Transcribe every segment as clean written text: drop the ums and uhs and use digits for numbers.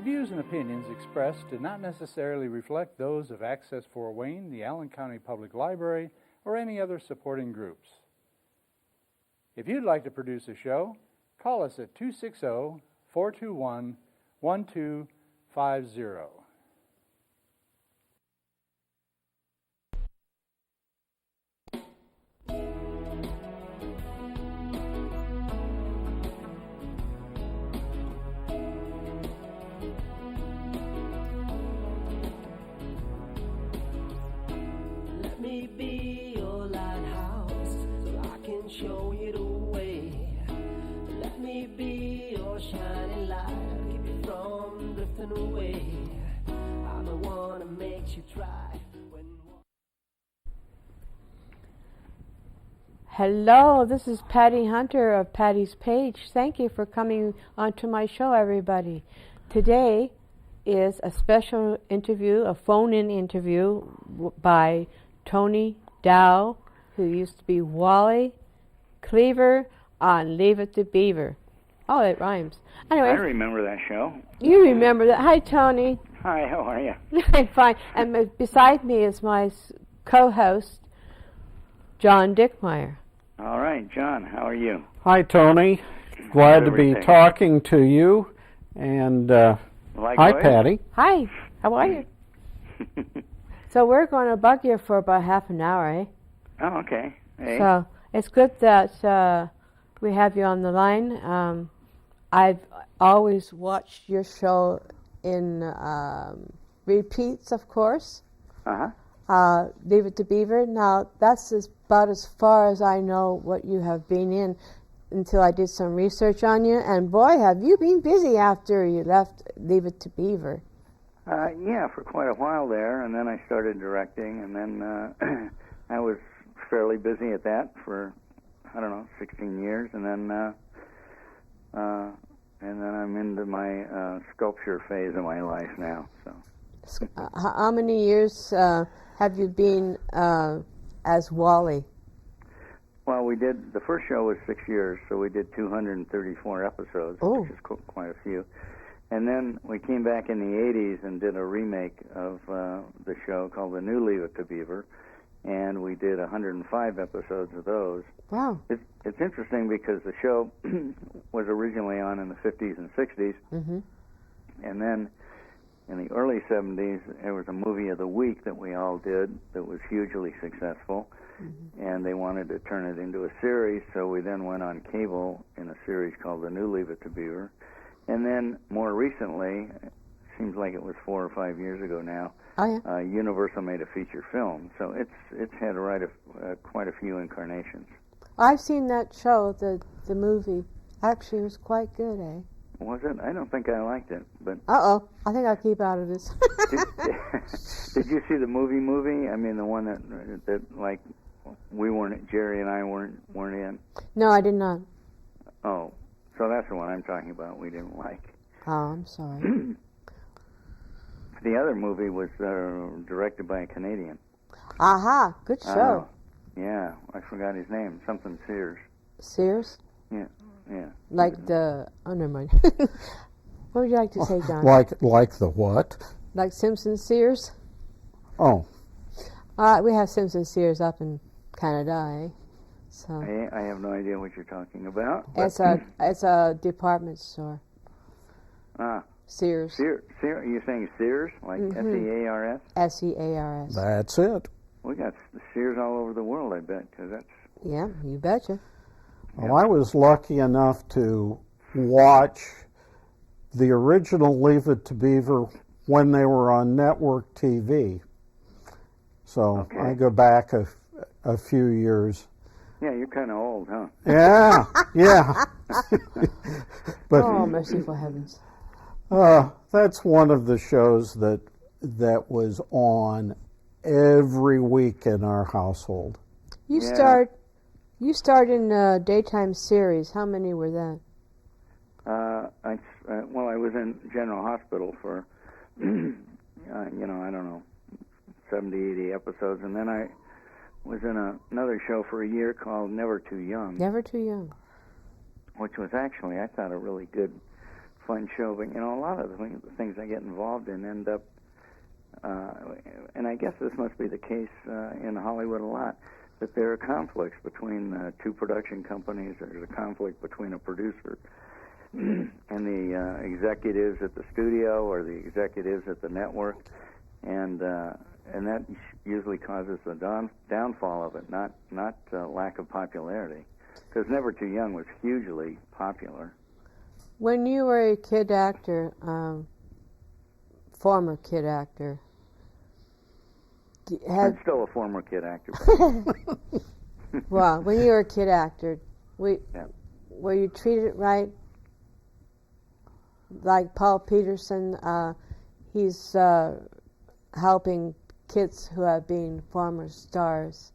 views and opinions expressed do not necessarily reflect those of Access Fort Wayne, the Allen County Public Library, or any other supporting groups. If you'd like to produce a show, call us at 260-421-1250. Let me be your lighthouse so I can show you the way. Let me be your shining light, keep you from drifting away. I'm the one that makes you try. Hello, this is Patty Hunter of Patty's Page. Thank you for coming onto my show, everybody. Today is a special interview, a phone-in interview by Tony Dow, who used to be Wally Cleaver on Leave It to Beaver. Oh, it rhymes. Anyway, I remember that show. You remember that. Hi, Tony. Hi, how are you? I'm fine. And beside me is my co-host, John Dickmeyer. All right, John, how are you? Hi, Tony. Glad to be talking to you. And hi, Patty. Hi, how are you? So we're going to bug you for about half an hour, eh? Oh, okay. Hey. So it's good that we have you on the line. I've always watched your show in repeats, of course. Uh-huh. Leave It to Beaver. Now, that's about as far as I know what you have been in until I did some research on you. And boy, have you been busy after you left Leave It to Beaver. Yeah, for quite a while there, and then I started directing, and then I was fairly busy at that for, 16 years, and then I'm into my sculpture phase of my life now. So, how many years have you been as Wally? Well, the first show was 6 years, so we did 234 episodes, which is quite a few. And then we came back in the 80s and did a remake of the show called The New Leave It to Beaver, and we did 105 episodes of those. Wow. It's interesting because the show was originally on in the 50s and 60s, and then in the early 70s, there was a movie of the week that we all did that was hugely successful, and they wanted to turn it into a series, so we then went on cable in a series called The New Leave It to Beaver. And then more recently, it seems like it was 4 or 5 years ago now, Universal made a feature film. So it's had quite a few incarnations. I've seen that show, the movie. Actually, it was quite good, eh? Was it? I don't think I liked it, but... I think I'll keep out of this. Did you see the movie? I mean, the one that like Jerry and I weren't in. No, I did not. Oh, so that's the one I'm talking about. We didn't like. Oh, I'm sorry. The other movie was directed by a Canadian. Aha, good show. Yeah, I forgot his name. Something Sears. Sears? Yeah. Like never mind. What would you like to say, John? Like the what? Like Simpson Sears? Oh. We have Simpson Sears up in Canada, eh? So I have no idea what you're talking about. It's a department store. Sears. Are you saying Sears? Like S-E-A-R-S? S-E-A-R-S. That's it. We got Sears all over the world, I bet, because that's... Yeah, you betcha. Well, I was lucky enough to watch the original Leave It to Beaver when they were on network TV. So I go back a few years. Yeah, you're kind of old, huh? Yeah. But oh, merciful heavens. That's one of the shows that was on every week in our household. You start in a daytime series. How many were that? I was in General Hospital for, I don't know, 70, 80 episodes, and then I was in another show for a year called Never Too Young. Never Too Young. Which was actually, I thought, a really good fun show. But a lot of the things I get involved in end up, and I guess this must be the case in Hollywood a lot, that there are conflicts between two production companies. There's a conflict between a producer and the executives at the studio or the executives at the network, and that usually causes the downfall of it, not lack of popularity. Because Never Too Young was hugely popular. When you were a kid actor, former kid actor, I'm still a former kid actor. well, when you were a kid actor, Yeah. were you treated right? Like Paul Peterson, he's helping kids who have been former stars.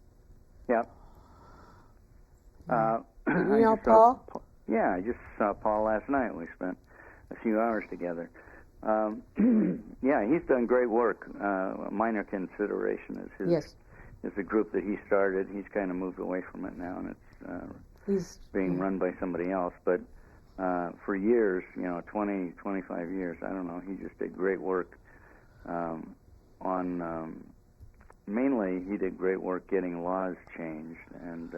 Yeah. You know Paul? Yeah, I just saw Paul last night. We spent a few hours together. Yeah, he's done great work. Minor Consideration is his. Yes. Is the group that he started. He's kind of moved away from it now, and it's being run by somebody else. But for years, 20, 25 years, I don't know, he just did great work on. Mainly, he did great work getting laws changed, and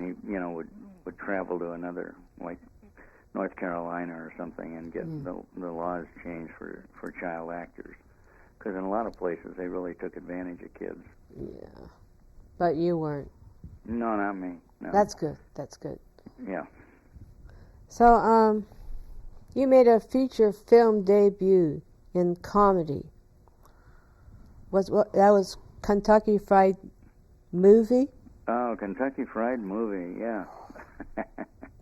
he, would travel to another, like North Carolina or something, and get the laws changed for child actors. Because in a lot of places, they really took advantage of kids. Yeah. But you weren't. No, not me. No. That's good. That's good. Yeah. So, you made a feature film debut in comedy. That was Kentucky Fried Movie? Oh, Kentucky Fried Movie, yeah.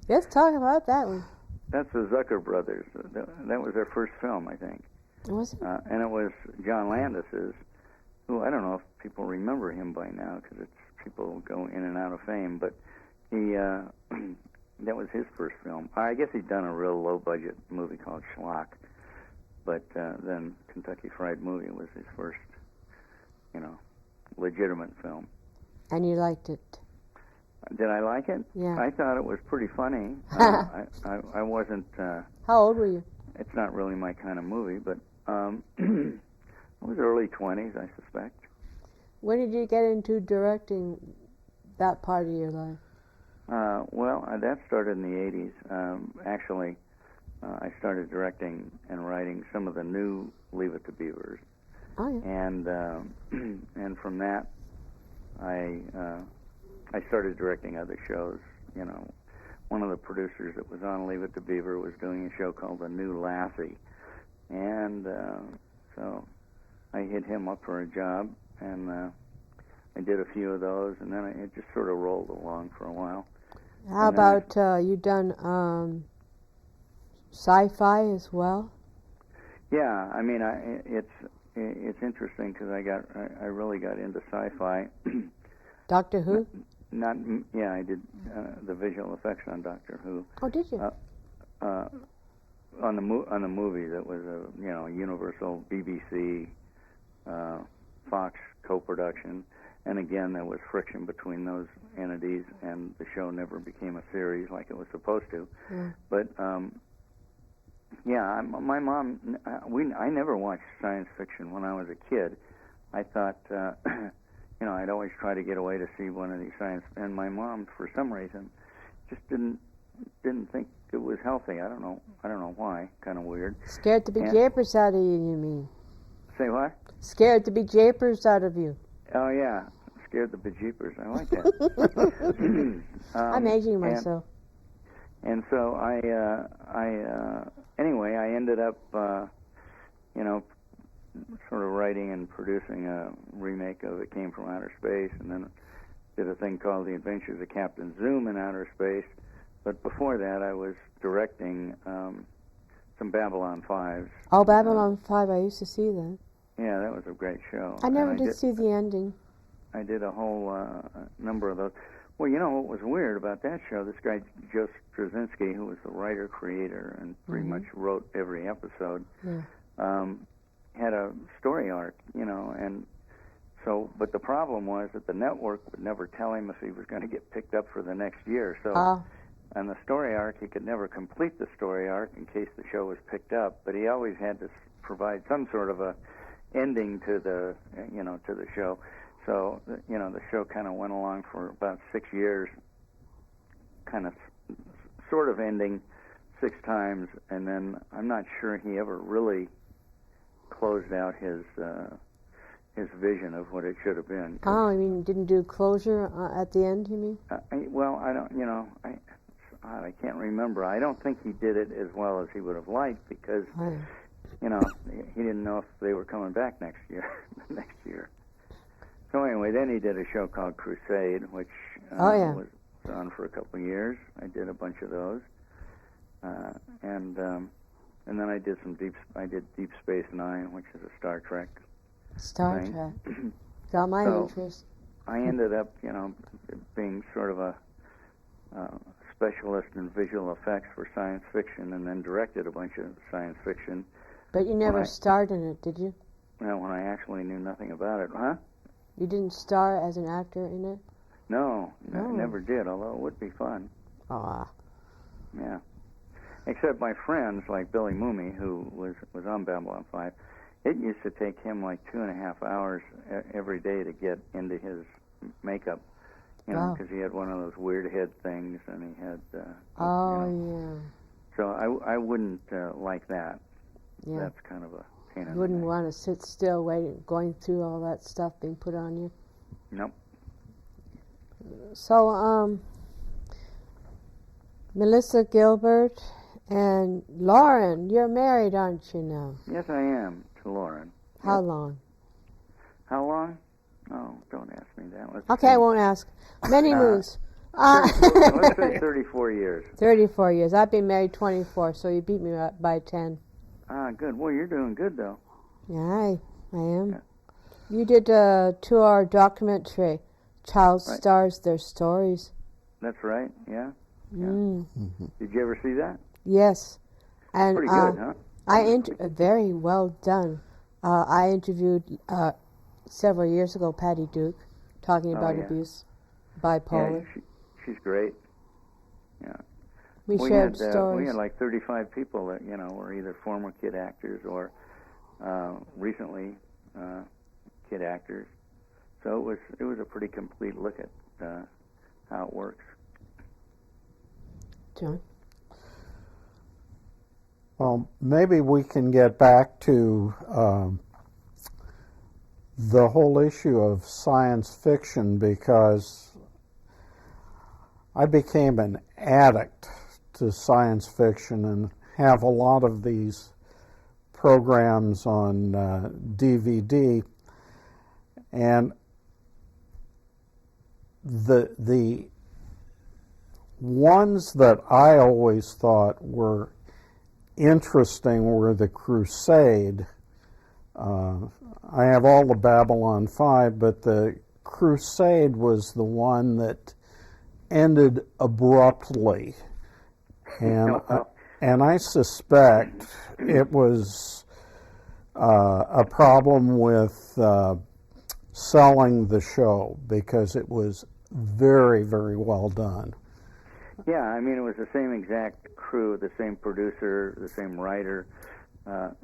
Let's talk about that one. That's the Zucker brothers. That was their first film, I think. Was it? And it was John Landis's, who I don't know if people remember him by now, because people go in and out of fame, but he that was his first film. I guess he'd done a real low-budget movie called Schlock, but then Kentucky Fried Movie was his first, legitimate film. And you liked it? Did I like it? Yeah. I thought it was pretty funny. I wasn't... How old were you? It's not really my kind of movie, but I was early 20s, I suspect. When did you get into directing that part of your life? That started in the 80s. Actually, I started directing and writing some of the new Leave It to Beavers. Oh, yeah. And from that, I started directing other shows. One of the producers that was on Leave It to Beaver was doing a show called The New Lassie, and so I hit him up for a job, and I did a few of those, and then it just sort of rolled along for a while. How about you done sci-fi as well? Yeah, I mean, it's interesting because I really got into sci-fi. Doctor Who? I did the visual effects on Doctor Who. Oh, did you? On the movie that was a Universal, BBC, Fox co-production, and again there was friction between those entities, and the show never became a series like it was supposed to. Yeah. But my mom, I never watched science fiction when I was a kid. I thought. I'd always try to get away to see one of these science, and my mom, for some reason, just didn't think it was healthy. I don't know why. Kind of weird. Scared to be japers out of you mean? Say what? Scared to be japers out of you. Oh yeah, scared the bejeepers. I like that. I'm aging myself. And so anyway, I ended up, sort of writing and producing a remake of It Came from Outer Space, and then did a thing called The Adventures of Captain Zoom in Outer Space. But before that, I was directing some Babylon 5s. Oh, Babylon 5, I used to see that. Yeah, that was a great show. I never did see the ending. I did a whole number of those. Well, what was weird about that show, this guy, Joe Straczynski, who was the writer-creator and pretty much wrote every episode, had a story arc, and so, but the problem was that the network would never tell him if he was going to get picked up for the next year. So And the story arc, he could never complete the story arc in case the show was picked up, but he always had to provide some sort of a ending to the, to the show. So, the show kind of went along for about 6 years, kind of sort of ending 6 times, and then I'm not sure he ever really closed out his vision of what it should have been. Oh, you mean didn't do closure at the end, you mean? I don't, I can't remember. I don't think he did it as well as he would have liked because, he didn't know if they were coming back next year. So anyway, then he did a show called Crusade, which was on for a couple of years. I did a bunch of those, and then I did Deep Space Nine, which is a Star Trek. Star Trek got my interest. I ended up, being sort of a specialist in visual effects for science fiction, and then directed a bunch of science fiction. But you never starred in it, did you? Well, when I actually knew nothing about it, huh? You didn't star as an actor in it? No, I never did, although it would be fun. Ah. Yeah. Except my friends, like Billy Mooney, who was on Babylon 5, it used to take him like 2.5 hours every day to get into his makeup, because he had one of those weird head things, and he had... yeah. So I wouldn't like that. Yeah. That's kind of a pain in the You wouldn't neck. want to sit still waiting, going through all that stuff being put on you? Nope. So, Melissa Gilbert and Lauren, you're married, aren't you now? Yes, I am, to Lauren. How long? How long? Oh, don't ask me that. Okay, I won't ask. Many moons. Let's say 34 years. 34 years. I've been married 24, so you beat me by 10. Ah, good. Well, you're doing good, though. Yeah, I am. Yeah. You did a 2-hour documentary, Child Stars, Their Stories. That's right, yeah. Mm-hmm. Did you ever see that? Yes. And, pretty good, huh? Very well done. I interviewed several years ago Patty Duke, talking about abuse, bipolar. Yeah, she's great. Yeah. We shared stories. We had like 35 people that were either former kid actors or recently kid actors. So it was a pretty complete look at how it works. John? Well, maybe we can get back to the whole issue of science fiction, because I became an addict to science fiction and have a lot of these programs on DVD, and the ones that I always thought were interesting were the Crusade. I have all the Babylon 5, but the Crusade was the one that ended abruptly. And I suspect it was a problem with selling the show, because it was very, very well done. Yeah, I mean, it was the same exact crew, the same producer, the same writer,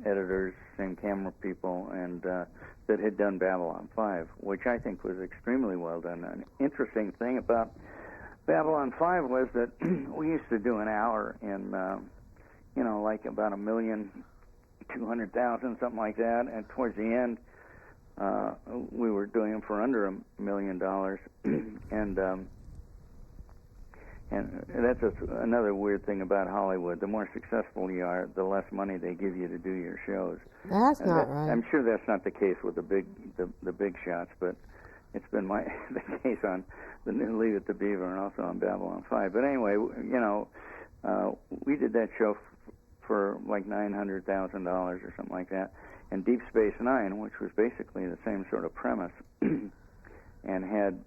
editors, same camera people, and that had done Babylon 5, which I think was extremely well done. An interesting thing about Babylon 5 was that we used to do an hour in, like about 1,200,000, something like that, and towards the end, we were doing them for under $1 million, and that's another weird thing about Hollywood. The more successful you are, the less money they give you to do your shows. That's not right. I'm sure that's not the case with the big shots, but it's been the case on the new Leave It to Beaver and also on Babylon 5. But anyway, we did that show for like $900,000 or something like that. And Deep Space Nine, which was basically the same sort of premise, and had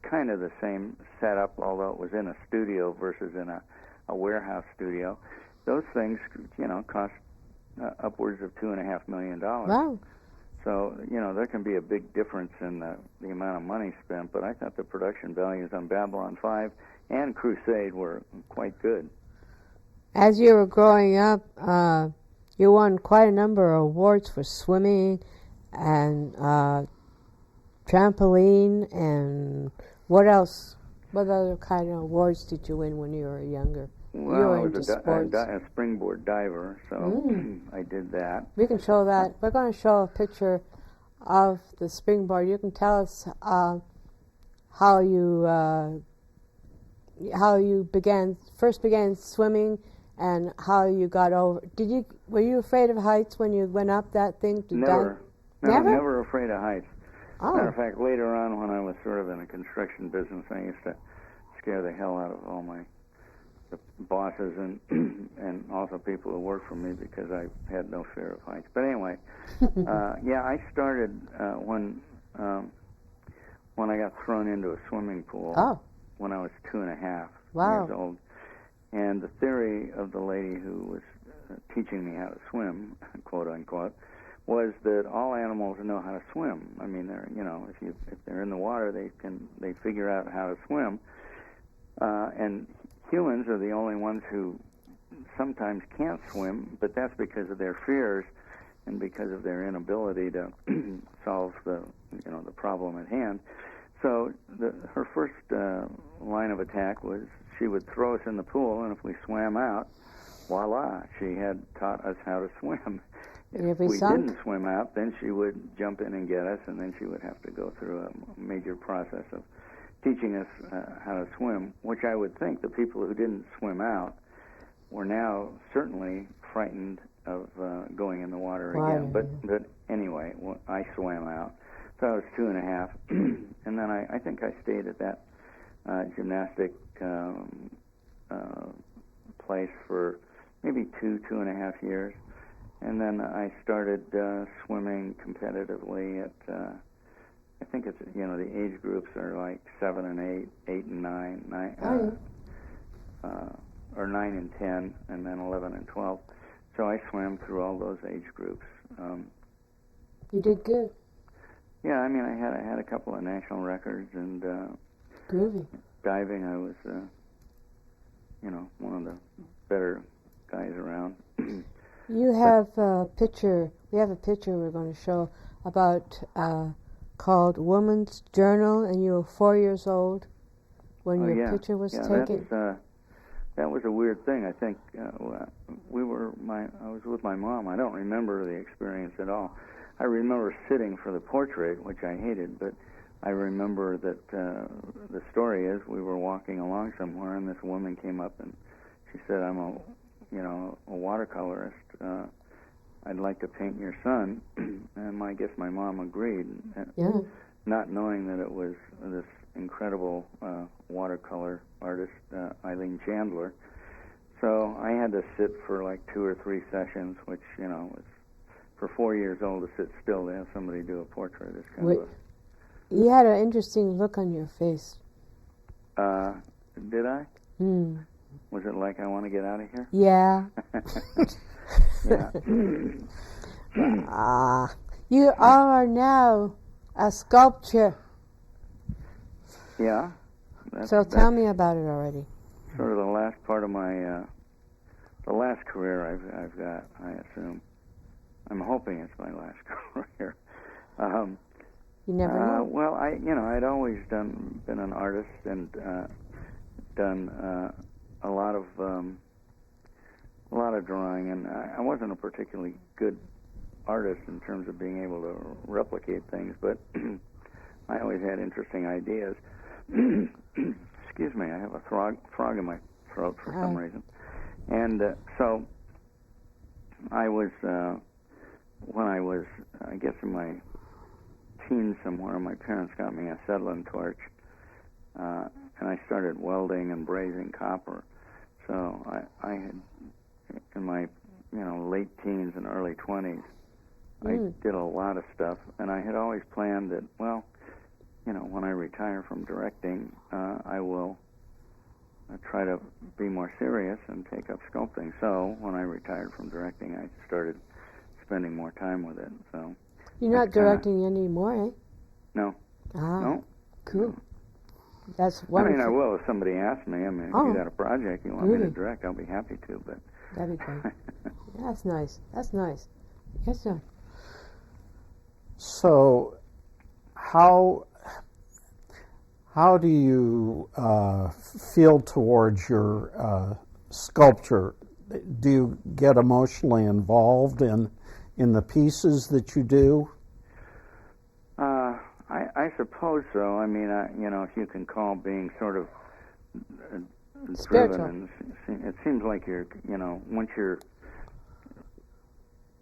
kind of the same setup, although it was in a studio versus in a warehouse studio. Those things, cost upwards of $2.5 million. Wow. So, there can be a big difference in the amount of money spent, but I thought the production values on Babylon 5 and Crusade were quite good. As you were growing up, you won quite a number of awards for swimming and trampoline, and what else? What other kind of awards did you win when you were younger? Well, you were I was into sports. a springboard diver, so I did that. We can show that. We're going to show a picture of the springboard. You can tell us how you first began swimming and how you got over. Were you afraid of heights when you went up that thing to Never. dive? No, Never? never afraid of heights. Oh. Matter of fact, later on when I was sort of in a construction business, I used to scare the hell out of all the bosses and also people who worked for me because I had no fear of heights. But anyway, I started when I got thrown into a swimming pool when I was 2.5 years old. And the theory of the lady who was teaching me how to swim, quote unquote, was that all animals know how to swim. I mean, if they're in the water, they figure out how to swim. And humans are the only ones who sometimes can't swim, but that's because of their fears and because of their inability to solve the problem at hand. So her first line of attack was she would throw us in the pool, and if we swam out, voila, she had taught us how to swim. If we didn't swim out, then she would jump in and get us, and then she would have to go through a major process of teaching us how to swim, which I would think the people who didn't swim out were now certainly frightened of going in the water again. But anyway, I swam out. So I was 2.5, and then I think I stayed at that gymnastic place for maybe 2.5 years. And then I started swimming competitively at, I think it's, the age groups are like 7 and 8 and 9, or 9 and 10, and then 11 and 12. So I swam through all those age groups. You did good. Yeah, I mean, I had a couple of national records, and groovy. Diving, I was, one of the better guys around. You have a picture. We have a picture we're going to show about called Woman's Journal, and you were 4 years old when your picture was taken. That was a weird thing. I think I was with my mom. I don't remember the experience at all. I remember sitting for the portrait, which I hated, but I remember that the story is we were walking along somewhere, and this woman came up and she said, "I'm a watercolorist. I'd like to paint your son." And I guess my mom agreed, not knowing that it was this incredible watercolor artist, Eileen Chandler. So I had to sit for like 2 or 3 sessions, which, was for 4 years old to sit still to have somebody do a portrait. Is kind of you had an interesting look on your face. Did I? Was it like I want to get out of here? Yeah. Yeah. You are now a sculptor. Yeah. So tell me about it already. Sort of the last part of my, the last career I've got, I assume. I'm hoping it's my last career. You never know. Well, I'd always been an artist and done a lot of drawing, and I wasn't a particularly good artist in terms of being able to replicate things, but I always had interesting ideas. Excuse me, I have a frog in my throat for some reason. And so I was, when I was, I guess in my teens somewhere, my parents got me a acetylene torch, and I started welding and brazing copper. So I had, in my, late teens and early 20s, I did a lot of stuff, and I had always planned that, well, when I retire from directing, I will try to be more serious and take up sculpting. So when I retired from directing, I started spending more time with it. So You're not That's kinda- directing anymore, eh? No. Ah, No. cool. That's I wonderful. mean, I will if somebody asks me. I mean, if Oh. you got a project you want me Really? to direct, I'll be happy to. But That'd be great. That's nice. That's nice. Yes, sir. So, how do you feel towards your sculpture? Do you get emotionally involved in the pieces that you do? I suppose so. I mean, if you can call being sort of Spiritual. driven, and it seems like you're, once you're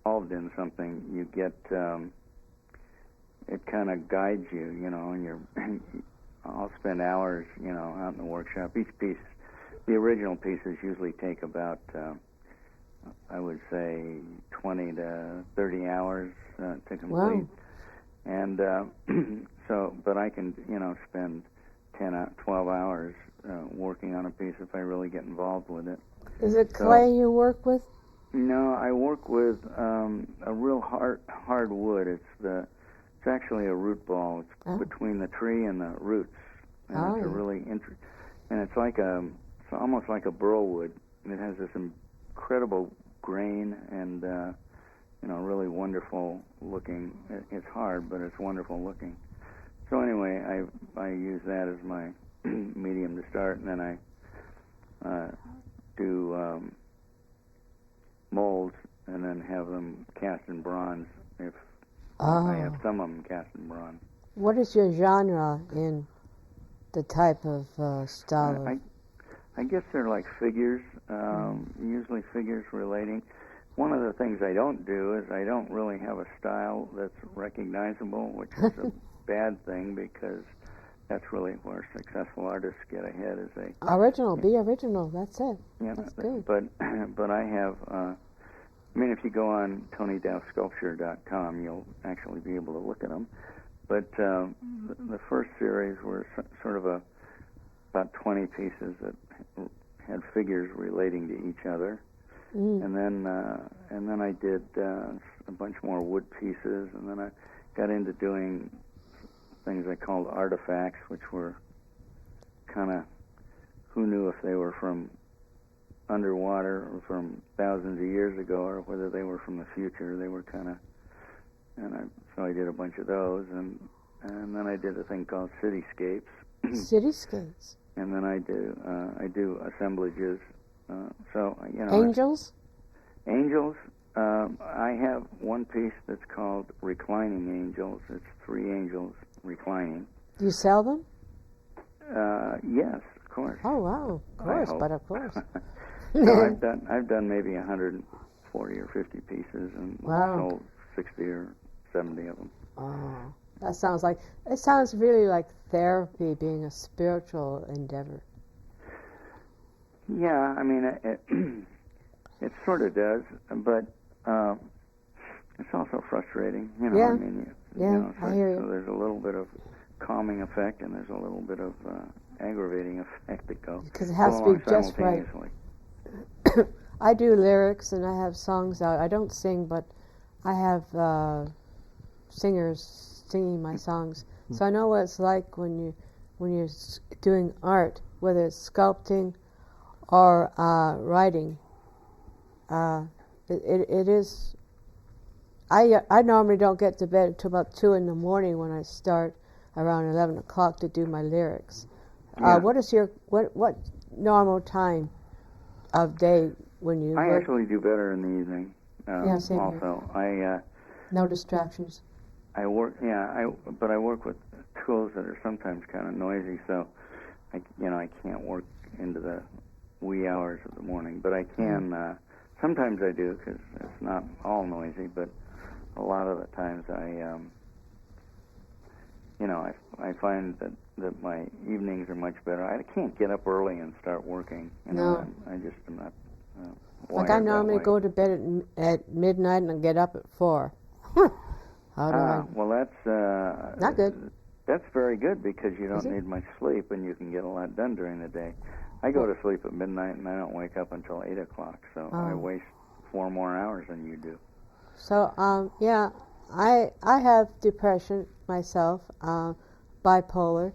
involved in something, you get, it kind of guides you, and I'll spend hours, out in the workshop. Each piece, the original pieces usually take about, I would say, 20 to 30 hours to complete. Wow. And but I can, spend 12 hours working on a piece if I really get involved with it. Is it clay you work with? No, I work with a real hard wood. It's actually a root ball. It's between the tree and the roots, and it's a really and it's almost like a burl wood. It has this incredible grain and really wonderful looking. It's hard, but it's wonderful looking. So anyway, I use that as my medium to start, and then I do molds, and then have them cast in bronze. If I have some of them cast in bronze. What is your genre in the type of style? I guess they're like figures, usually figures relating. One of the things I don't do is I don't really have a style that's recognizable, which is a bad thing because that's really where successful artists get ahead. Is they Original, be original. That's it. Yeah, That's good. But I have. I mean, if you go on TonyDowSculpture.com, you'll actually be able to look at them. But the first series were sort of about 20 pieces that had figures relating to each other, and then I did a bunch more wood pieces, and then I got into doing things I called artifacts, which were kind of, who knew if they were from underwater or from thousands of years ago or whether they were from the future. They were kind of, so I did a bunch of those, and then I did a thing called cityscapes. Cityscapes. And then I do assemblages. Angels? Angels. I have one piece that's called Reclining Angels. It's 3 angels reclining. Do you sell them? Yes, of course. Oh wow, of course, hope. but of course. No, I've done maybe 140 or 50 pieces and Wow. sold 60 or 70 of them. Oh, that sounds really like therapy, being a spiritual endeavor. Yeah, I mean, it sort of does, but it's also frustrating. Yeah. I mean, I hear you. So there's a little bit of calming effect, and there's a little bit of aggravating effect that goes Because it has to along be just right. simultaneously. I do lyrics and I have songs out. I don't sing, but I have singers singing my songs. So I know what it's like when you're doing art, whether it's sculpting or writing. It is. I normally don't get to bed until about 2 in the morning when I start around 11 o'clock to do my lyrics. Yeah. What is your what normal time of day when you I work? actually do better in the evening. Yeah, same here. Also, No distractions. I work. Yeah, but I work with tools that are sometimes kind of noisy, so I can't work into the wee hours of the morning. But I can. Sometimes I do because it's not all noisy, but a lot of the times I find that my evenings are much better. I can't get up early and start working. No. I just am not. Like I wired that normally way. go to bed at midnight and get up at 4. How do I? Well, that's Not good. That's very good because you Is don't it? need much sleep and you can get a lot done during the day. I go to sleep at midnight and I don't wake up until 8 o'clock, so I Oh. waste 4 more hours than you do. So yeah, I have depression myself, bipolar,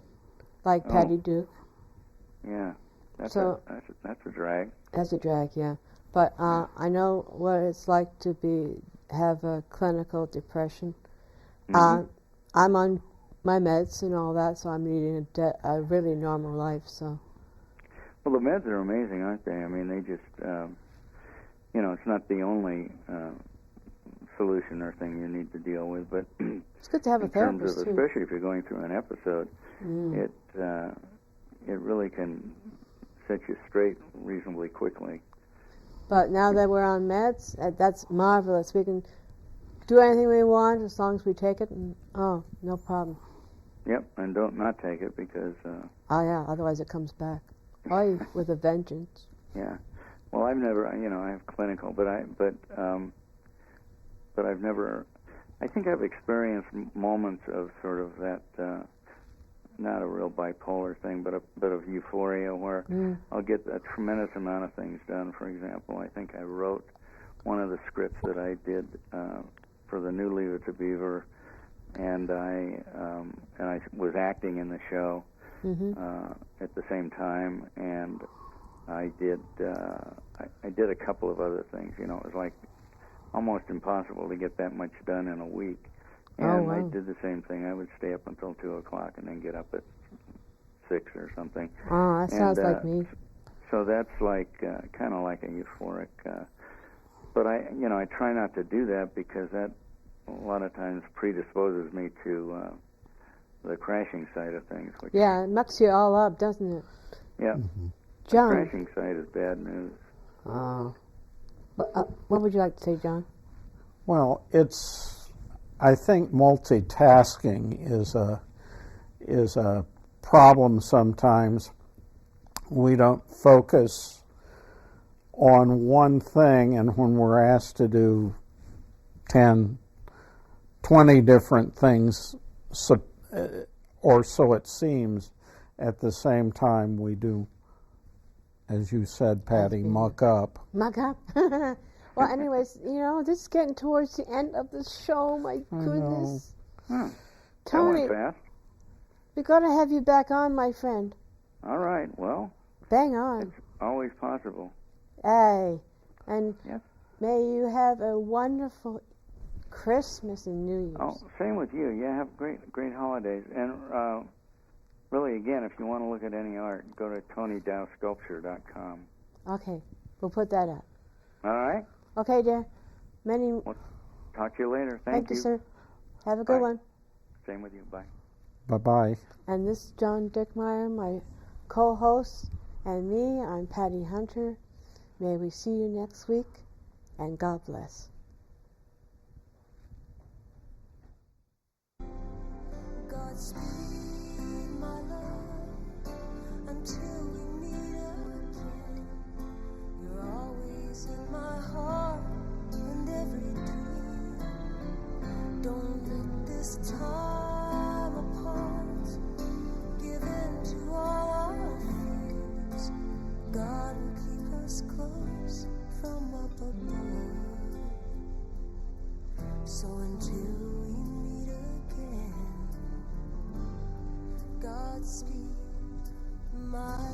like Oh. Patty do. Yeah, that's So- that's a drag. As a drag, yeah. But I know what it's like to have a clinical depression. Mhm. I'm on my meds and all that, so I'm leading a really normal life. So Well, the meds are amazing, aren't they? I mean, they just, it's not the only solution or thing you need to deal with, but it's good to have a in terms therapist of, too. especially if you're going through an episode, it really can set you straight reasonably quickly. But now that we're on meds, that's marvelous. We can do anything we want as long as we take it, and no problem. Yep, and don't not take it because. Oh yeah, otherwise it comes back. Oh, with a vengeance. Yeah. Well, I've never, I have clinical, but I've never. I think I've experienced moments of sort of that, not a real bipolar thing, but a bit of euphoria where I'll get a tremendous amount of things done. For example, I think I wrote one of the scripts that I did for the new Leave It to Beaver, and I was acting in the show at the same time, and I did a couple of other things. It was like almost impossible to get that much done in a week. And I did the same thing. I would stay up until 2 o'clock and then get up at 6 or something. Oh, that sounds like me. So that's like kind of like a euphoric. But I try not to do that because that a lot of times predisposes me to the crashing side of things. Which, Yeah, it mucks you all up, doesn't it? Yeah. John. The crashing side is bad news. What would you like to say, John? Well, I think multitasking is a problem sometimes. We don't focus on one thing, and when we're asked to do 10, 20 different things, or so it seems, at the same time we do, as you said, Patty, muck up. Muck up? Well, anyways, this is getting towards the end of the show. My goodness. That Tony, went fast. we got to have you back on, my friend. All right. Well, Bang on. it's always possible. Hey. And Yes. may you have a wonderful Christmas and New Year's. Oh, same with you. Yeah, have great holidays. And really, again, if you want to look at any art, go to TonyDowSculpture.com. Okay. We'll put that up. All right? Okay, dear. Many. Talk to you later. Thank you, sir. Have a good Bye. one. Same with you. Bye. Bye-bye. And this is John Dickmeyer, my co-host, and me. I'm Patty Hunter. May we see you next week, and God bless. Godspeed, my love, until we meet again. You're always in my heart and every dream. Don't let this time apart give in to all our fears. God will keep us close from up above. So until we meet again, Godspeed, my